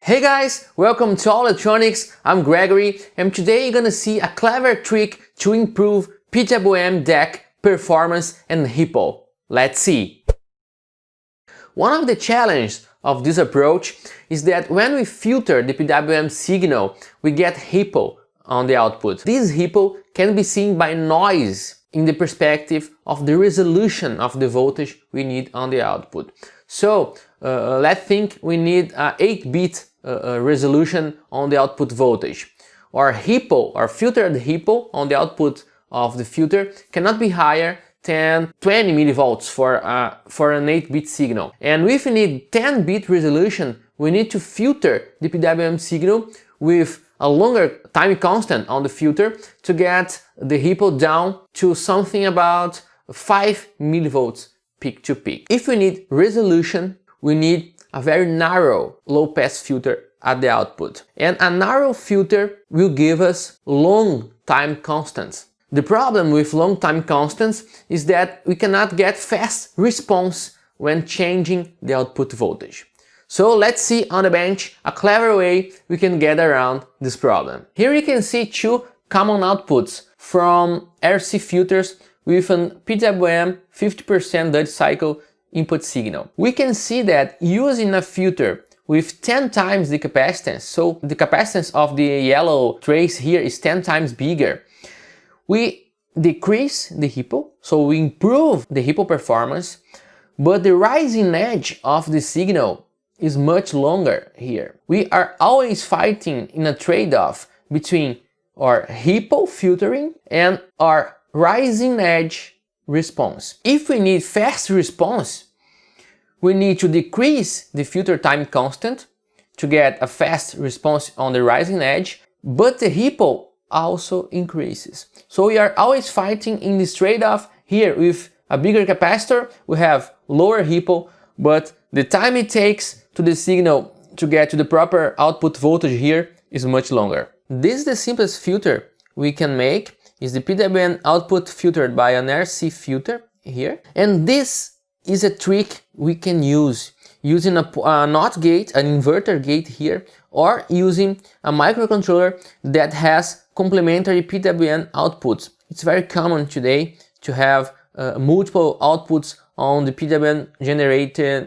Hey guys, welcome to All Electronics. I'm Gregory, and today you're gonna see a clever trick to improve PWM DAC performance and ripple. Let's see. One of the challenges of this approach is that when we filter the PWM signal, we get ripple on the output. This ripple can be seen by noise in the perspective of the resolution of the voltage we need on the output. So let's think we need an 8-bit resolution on the output voltage. Or ripple, or filtered ripple on the output of the filter cannot be higher than 20 millivolts for an 8-bit signal. And if we need 10-bit resolution, we need to filter the PWM signal with a longer time constant on the filter to get the ripple down to something about 5 millivolts peak to peak. If we need resolution, we need a very narrow low-pass filter at the output. And a narrow filter will give us long time constants. The problem with long time constants is that we cannot get fast response when changing the output voltage. So let's see on the bench a clever way we can get around this problem. Here you can see two common outputs from RC filters with an PWM 50% Dutch cycle input signal. We can see that using a filter with 10 times the capacitance, so the capacitance of the yellow trace here is 10 times bigger, we decrease the ripple, so we improve the ripple performance, but the rising edge of the signal is much longer here. We are always fighting in a trade-off between our ripple filtering and our rising edge response. If we need fast response, we need to decrease the filter time constant to get a fast response on the rising edge, but the ripple also increases. So we are always fighting in this trade-off. Here with a bigger capacitor, we have lower ripple, but the time it takes to the signal to get to the proper output voltage here is much longer. This is the simplest filter we can make, is the PWM output filtered by an RC filter here. And this is a trick we can use using a NOT gate, an inverter gate here, or using a microcontroller that has complementary PWM outputs. It's very common today to have multiple outputs on the PWM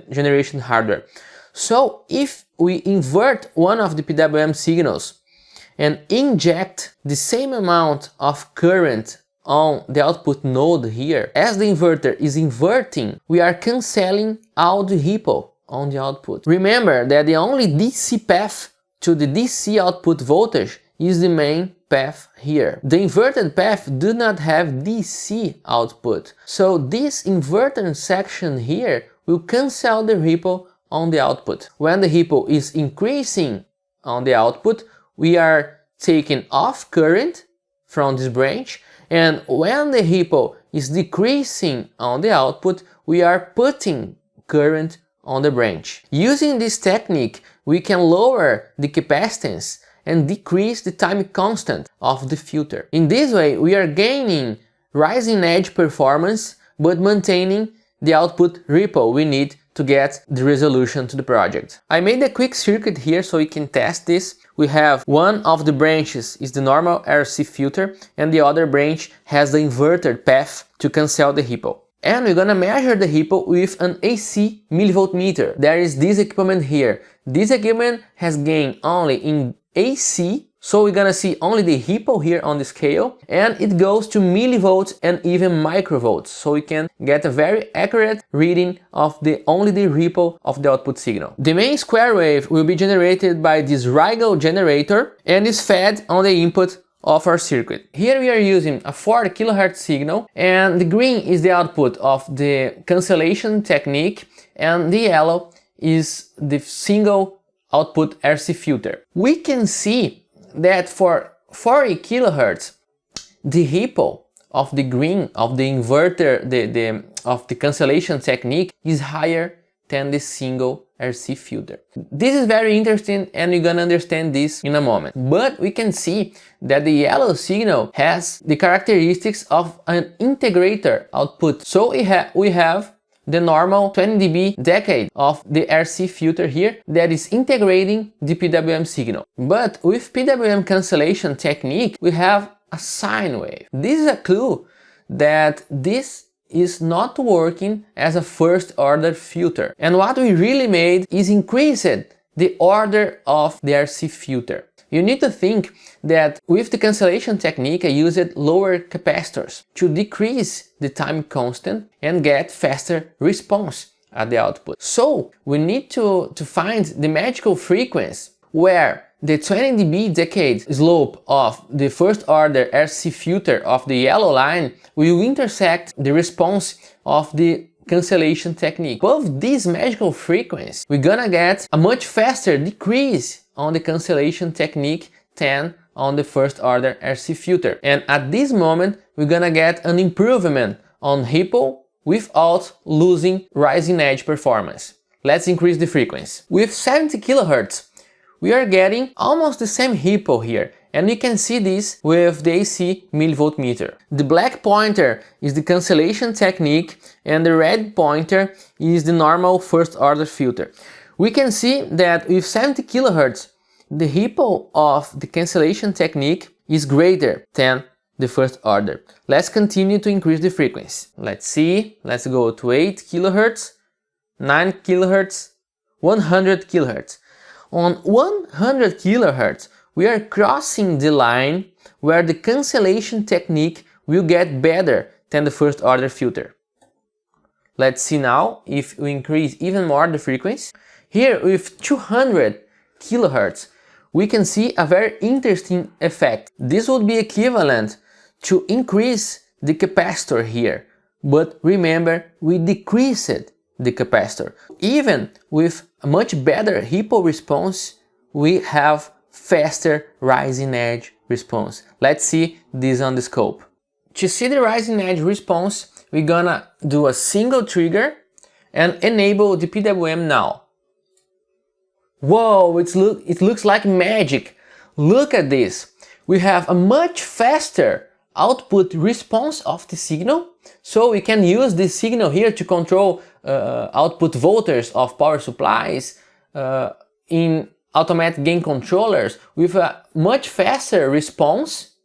generation hardware. So if we invert one of the PWM signals and inject the same amount of current on the output node here, as the inverter is inverting, we are cancelling all the ripple on the output. Remember that the only DC path to the DC output voltage is the main path here. The inverted path do not have DC output, so this inverted section here will cancel the ripple on the output. When the ripple is increasing on the output, we are taking off current from this branch, and when the ripple is decreasing on the output, we are putting current on the branch. Using this technique, we can lower the capacitance and decrease the time constant of the filter. In this way, we are gaining rising edge performance, but maintaining the output ripple we need to get the resolution to the project. I made a quick circuit here so we can test this. We have one of the branches is the normal RC filter, and the other branch has the inverted path to cancel the ripple. And we're gonna measure the ripple with an AC millivolt meter. There is this equipment here. This equipment has gain only in AC, so we're gonna see only the ripple here on the scale, and it goes to millivolts and even microvolts, so we can get a very accurate reading of only the ripple of the output signal. The main square wave will be generated by this Rigel generator and is fed on the input of our circuit. Here we are using a 40 kHz signal, and the green is the output of the cancellation technique, and the yellow is the single output RC filter. We can see that for 40 kHz, the ripple of the green of the inverter, of the cancellation technique is higher than the single RC filter. This is very interesting, and you're gonna understand this in a moment. But we can see that the yellow signal has the characteristics of an integrator output. So we have the normal 20 dB decade of the RC filter here that is integrating the PWM signal. But with PWM cancellation technique, we have a sine wave. This is a clue that this is not working as a first order filter. And what we really made is increased the order of the RC filter. You need to think that with the cancellation technique I used lower capacitors to decrease the time constant and get faster response at the output. So we need to find the magical frequency where the 20 dB decade slope of the first order RC filter of the yellow line will intersect the response of the cancellation technique. Above this magical frequency, we're gonna get a much faster decrease on the cancellation technique than on the first order RC filter. And at this moment, we're gonna get an improvement on ripple without losing rising edge performance. Let's increase the frequency. With 70 kHz, we are getting almost the same ripple here, and you can see this with the AC millivolt meter. The black pointer is the cancellation technique and the red pointer is the normal first order filter. We can see that with 70 kHz, the ripple of the cancellation technique is greater than the first order. Let's continue to increase the frequency. Let's see, let's go to 8 kHz, 9 kHz, 100 kHz. On 100 kHz, we are crossing the line where the cancellation technique will get better than the first order filter. Let's see now if we increase even more the frequency. Here with 200 kHz, we can see a very interesting effect. This would be equivalent to increase the capacitor here, but remember, we decreased the capacitor. Even with a much better ripple response, we have faster rising edge response. Let's see this on the scope. To see the rising edge response, we're gonna do a single trigger and enable the PWM now. Whoa, it looks like magic. Look at this. We have a much faster output response of the signal, so we can use this signal here to control output voltage of power supplies in automatic gain controllers with a much faster response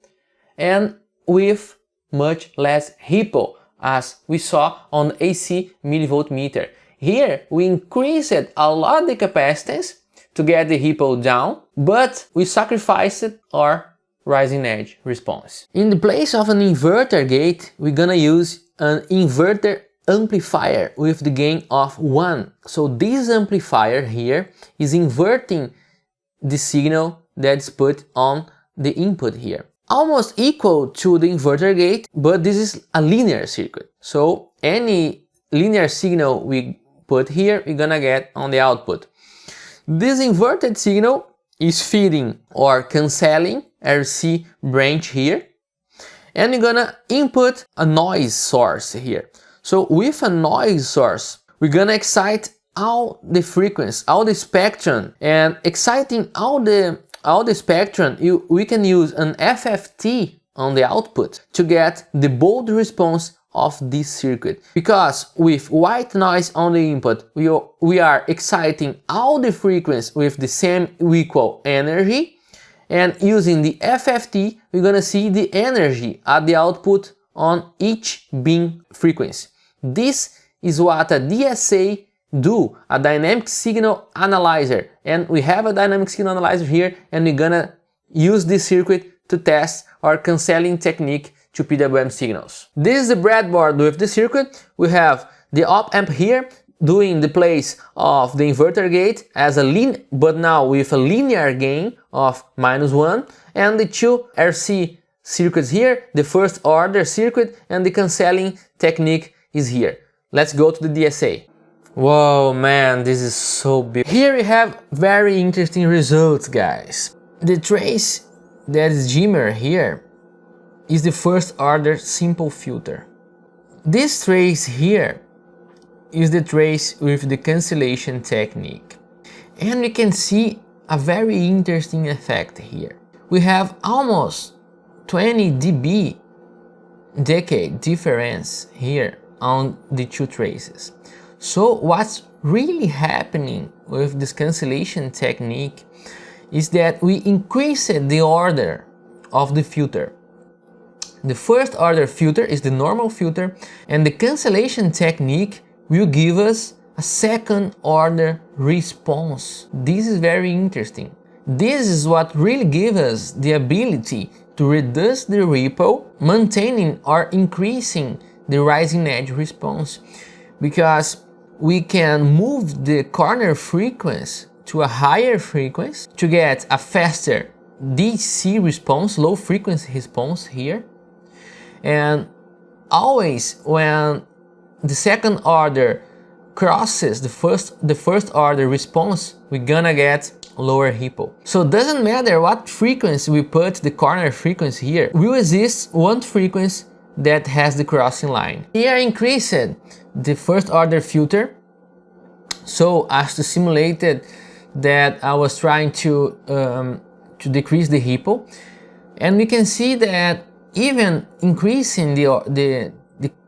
and with much less ripple, as we saw on the AC millivolt meter. Here we increased a lot the capacitance to get the ripple down, but we sacrificed our rising edge response. In the place of an inverter gate, we're gonna use an inverter amplifier with the gain of 1. So this amplifier here is inverting the signal that's put on the input here. Almost equal to the inverter gate, but this is a linear circuit. So any linear signal we put here, we're gonna get on the output. This inverted signal is feeding or cancelling RC branch here, and we're gonna input a noise source here. So with a noise source, we're gonna excite all the frequency, all the spectrum, and exciting all the spectrum, we can use an FFT on the output to get the bold response of this circuit. Because with white noise on the input, we are exciting all the frequencies with the same equal energy, and using the FFT, we're gonna see the energy at the output on each beam frequency. This is what a DSA do, a dynamic signal analyzer, and we have a dynamic signal analyzer here, and we're gonna use this circuit to test our cancelling technique to PWM signals. This is the breadboard with the circuit. We have the op amp here doing the place of the inverter gate as a but now with a linear gain of -1, and the two RC circuits here, the first order circuit and the cancelling technique is here. Let's go to the DSA. Whoa, man, this is so big. Here we have very interesting results, guys. The trace that is dimmer here is the first order simple filter. This trace here is the trace with the cancellation technique. And we can see a very interesting effect here. We have almost 20 dB decade difference here on the two traces. So what's really happening with this cancellation technique is that we increase the order of the filter. The first order filter is the normal filter, and the cancellation technique will give us a second order response. This is very interesting. This is what really gives us the ability to reduce the ripple, maintaining or increasing the rising edge response, because we can move the corner frequency to a higher frequency to get a faster DC response, low frequency response here. And always when the second order crosses the first order response, we're gonna get lower ripple. So it doesn't matter what frequency we put the corner frequency here, will exist one frequency that has the crossing line. Here I increased the first order filter so as to simulate that I was trying to decrease the ripple, and we can see that even increasing the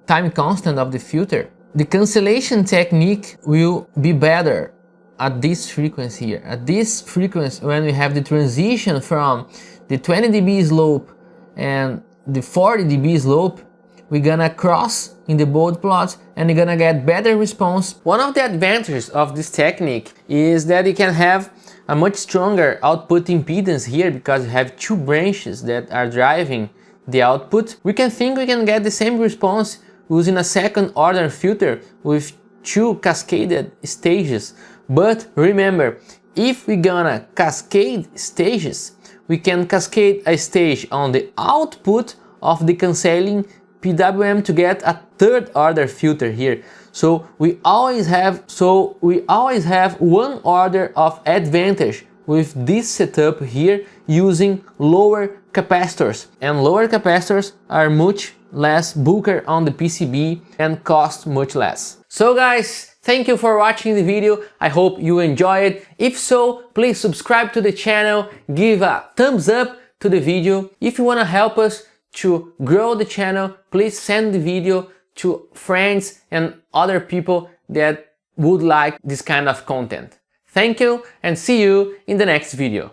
time constant of the filter, the cancellation technique will be better at this frequency here. At this frequency, when we have the transition from the 20 dB slope and the 40 dB slope, we're gonna cross in the bold plot and you're gonna get better response. One of the advantages of this technique is that you can have a much stronger output impedance here, because you have two branches that are driving the output. We can think we can get the same response using a second order filter with two cascaded stages. But remember, if we're gonna cascade stages, we can cascade a stage on the output of the cancelling PWM to get a third order filter here. So we always have one order of advantage with this setup here using lower capacitors, and lower capacitors are much less bulkier on the PCB and cost much less. So guys, thank you for watching the video. I hope you enjoyed it. If so, please subscribe to the channel, give a thumbs up to the video. If you want to help us to grow the channel, please send the video to friends and other people that would like this kind of content. Thank you and see you in the next video.